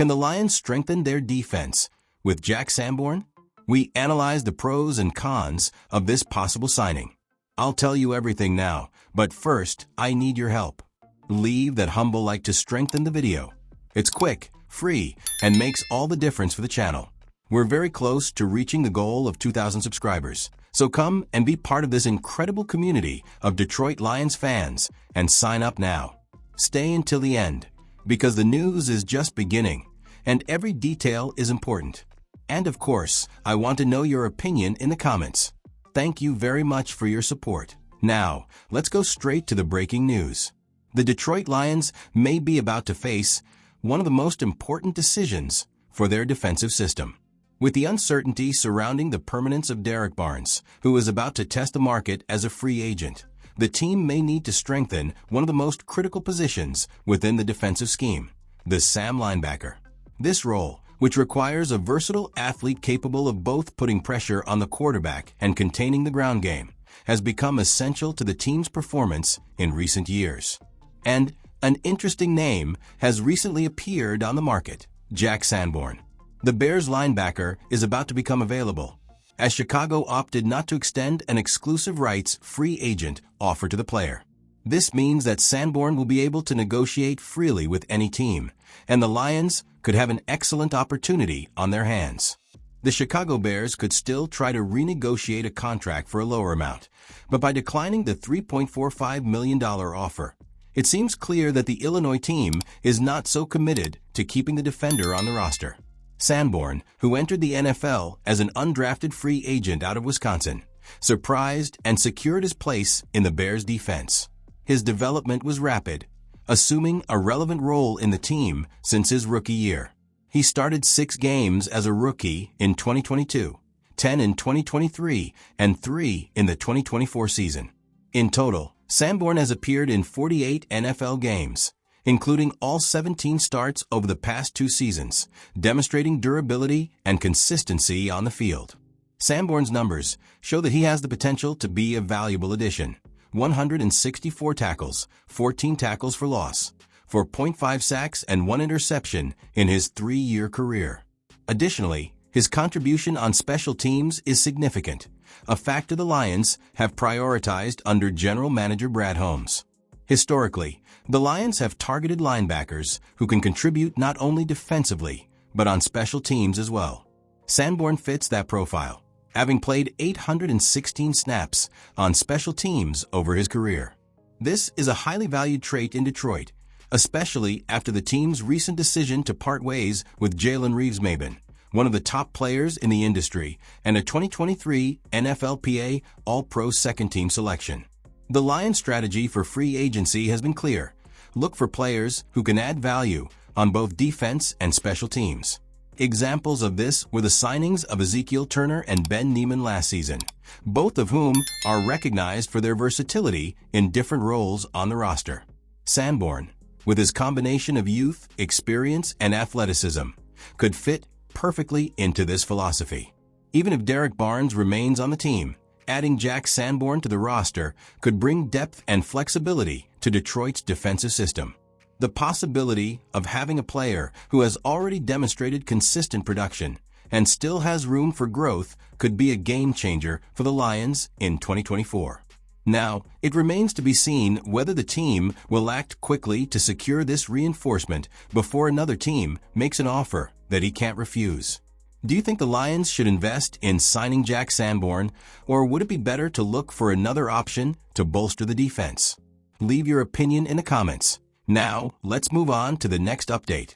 Can the Lions strengthen their defense with Jack Sanborn? We analyze the pros and cons of this possible signing. I'll tell you everything now, but first, I need your help. Leave that humble like to strengthen the video. It's quick, free, and makes all the difference for the channel. We're very close to reaching the goal of 2,000 subscribers, so come and be part of this incredible community of Detroit Lions fans and sign up now. Stay until the end, because the news is just beginning, and every detail is important. And of course, I want to know your opinion in the comments. Thank you very much for your support. Now, let's go straight to the breaking news. The Detroit Lions may be about to face one of the most important decisions for their defensive system. With the uncertainty surrounding the permanence of Derek Barnes, who is about to test the market as a free agent, the team may need to strengthen one of the most critical positions within the defensive scheme, the Sam linebacker. This role, which requires a versatile athlete capable of both putting pressure on the quarterback and containing the ground game, has become essential to the team's performance in recent years. And an interesting name has recently appeared on the market, Jack Sanborn. The Bears linebacker is about to become available, as Chicago opted not to extend an exclusive rights free agent offer to the player. This means that Sanborn will be able to negotiate freely with any team, and the Lions could have an excellent opportunity on their hands. The Chicago Bears could still try to renegotiate a contract for a lower amount, but by declining the $3.45 million offer, it seems clear that the Illinois team is not so committed to keeping the defender on the roster. Sanborn, who entered the NFL as an undrafted free agent out of Wisconsin, surprised and secured his place in the Bears' defense. His development was rapid, assuming a relevant role in the team since his rookie year. He started 6 games as a rookie in 2022, 10 in 2023, and 3 in the 2024 season. In total, Sanborn has appeared in 48 NFL games, including all 17 starts over the past 2 seasons, demonstrating durability and consistency on the field. Sanborn's numbers show that he has the potential to be a valuable addition. 164 tackles, 14 tackles for loss, 4.5 sacks, and 1 interception in his 3-year career. Additionally, his contribution on special teams is significant, a factor the Lions have prioritized under General Manager Brad Holmes. Historically, the Lions have targeted linebackers who can contribute not only defensively, but on special teams as well. Sanborn fits that profile, having played 816 snaps on special teams over his career. This is a highly valued trait in Detroit, especially after the team's recent decision to part ways with Jalen Reeves-Maybin, one of the top players in the industry and a 2023 NFLPA All-Pro second-team selection. The Lions' strategy for free agency has been clear. Look for players who can add value on both defense and special teams. Examples of this were the signings of Ezekiel Turner and Ben Neiman last season, both of whom are recognized for their versatility in different roles on the roster. Sanborn, with his combination of youth, experience, and athleticism, could fit perfectly into this philosophy. Even if Derek Barnes remains on the team, adding Jack Sanborn to the roster could bring depth and flexibility to Detroit's defensive system. The possibility of having a player who has already demonstrated consistent production and still has room for growth could be a game changer for the Lions in 2024. Now, it remains to be seen whether the team will act quickly to secure this reinforcement before another team makes an offer that he can't refuse. Do you think the Lions should invest in signing Jack Sanborn, or would it be better to look for another option to bolster the defense? Leave your opinion in the comments. Now, let's move on to the next update.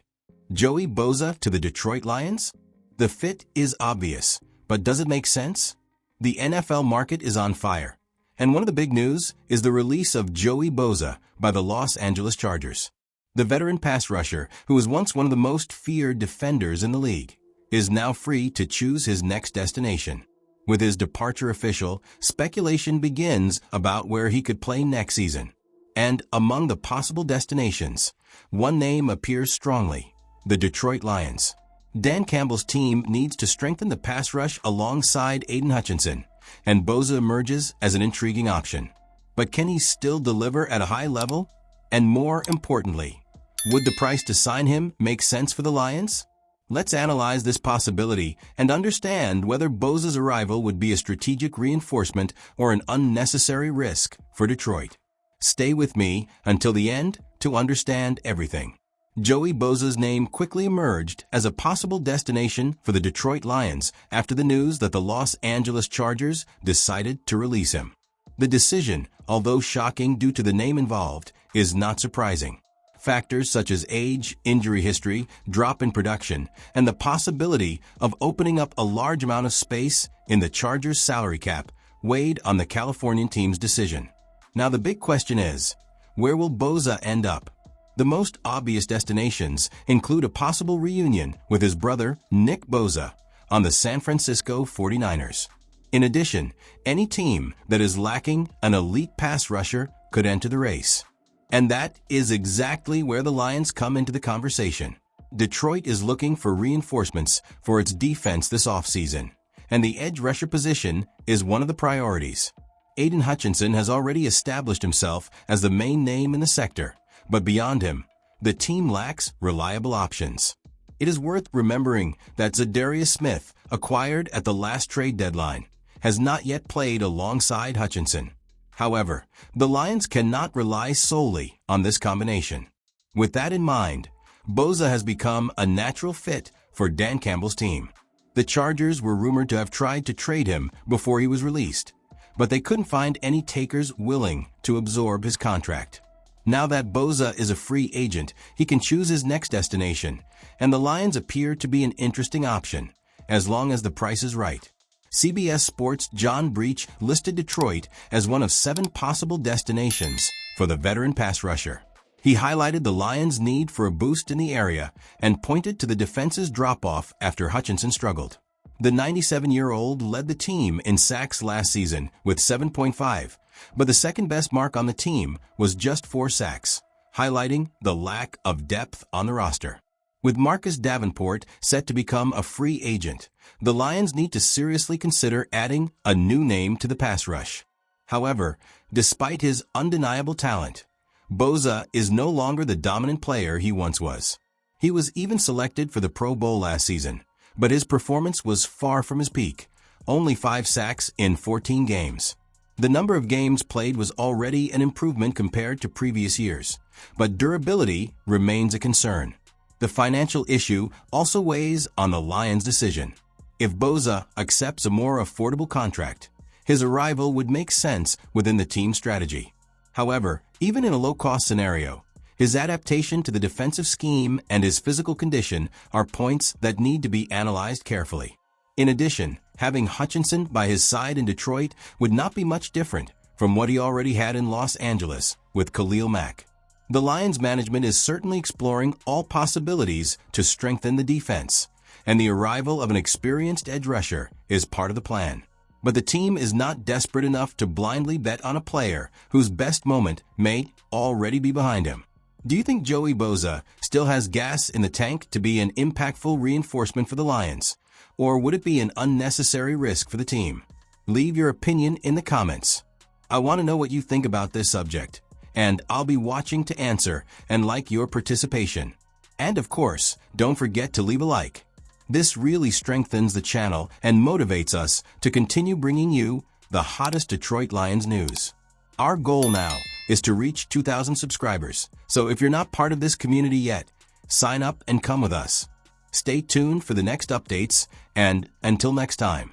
Joey Bosa to the Detroit Lions? The fit is obvious, but does it make sense? The NFL market is on fire, and one of the big news is the release of Joey Bosa by the Los Angeles Chargers. The veteran pass rusher, who was once one of the most feared defenders in the league, is now free to choose his next destination. With his departure official, speculation begins about where he could play next season. And among the possible destinations, one name appears strongly: the Detroit Lions. Dan Campbell's team needs to strengthen the pass rush alongside Aiden Hutchinson, and Bosa emerges as an intriguing option. But can he still deliver at a high level? And more importantly, Would the price to sign him make sense for the Lions? Let's analyze this possibility and understand whether Bosa's arrival would be a strategic reinforcement or an unnecessary risk for Detroit. Stay with me until the end to understand everything. Joey Bosa's name quickly emerged as a possible destination for the Detroit Lions after the news that the Los Angeles Chargers decided to release him. The decision, although shocking due to the name involved, is not surprising. Factors such as age, injury history, drop in production, and the possibility of opening up a large amount of space in the Chargers' salary cap weighed on the Californian team's decision. Now the big question is, where will Bosa end up? The most obvious destinations include a possible reunion with his brother, Nick Bosa, on the San Francisco 49ers. In addition, any team that is lacking an elite pass rusher could enter the race. And that is exactly where the Lions come into the conversation. Detroit is looking for reinforcements for its defense this offseason, and the edge rusher position is one of the priorities. Aiden Hutchinson has already established himself as the main name in the sector, but beyond him, the team lacks reliable options. It is worth remembering that Zadarius Smith, acquired at the last trade deadline, has not yet played alongside Hutchinson. However, the Lions cannot rely solely on this combination. With that in mind, Bosa has become a natural fit for Dan Campbell's team. The Chargers were rumored to have tried to trade him before he was released, but they couldn't find any takers willing to absorb his contract. Now that Bosa is a free agent, he can choose his next destination, and the Lions appear to be an interesting option, as long as the price is right. CBS Sports' John Breach listed Detroit as one of 7 possible destinations for the veteran pass rusher. He highlighted the Lions' need for a boost in the area and pointed to the defense's drop-off after Hutchinson struggled. The 97-year-old led the team in sacks last season with 7.5, but the second-best mark on the team was just 4 sacks, highlighting the lack of depth on the roster. With Marcus Davenport set to become a free agent, the Lions need to seriously consider adding a new name to the pass rush. However, despite his undeniable talent, Bosa is no longer the dominant player he once was. He was even selected for the Pro Bowl last season, but his performance was far from his peak, only 5 sacks in 14 games. The number of games played was already an improvement compared to previous years, but durability remains a concern. The financial issue also weighs on the Lions' decision. If Bosa accepts a more affordable contract, his arrival would make sense within the team's strategy. However, even in a low-cost scenario, his adaptation to the defensive scheme and his physical condition are points that need to be analyzed carefully. In addition, having Hutchinson by his side in Detroit would not be much different from what he already had in Los Angeles with Khalil Mack. The Lions management is certainly exploring all possibilities to strengthen the defense, and the arrival of an experienced edge rusher is part of the plan. But the team is not desperate enough to blindly bet on a player whose best moment may already be behind him. Do you think Joey Bosa still has gas in the tank to be an impactful reinforcement for the Lions? Or would it be an unnecessary risk for the team? Leave your opinion in the comments. I want to know what you think about this subject, and I'll be watching to answer and like your participation. And of course, don't forget to leave a like. This really strengthens the channel and motivates us to continue bringing you the hottest Detroit Lions news. Our goal now is to reach 2,000 subscribers, so if you're not part of this community yet, sign up and come with us. Stay tuned for the next updates, and until next time.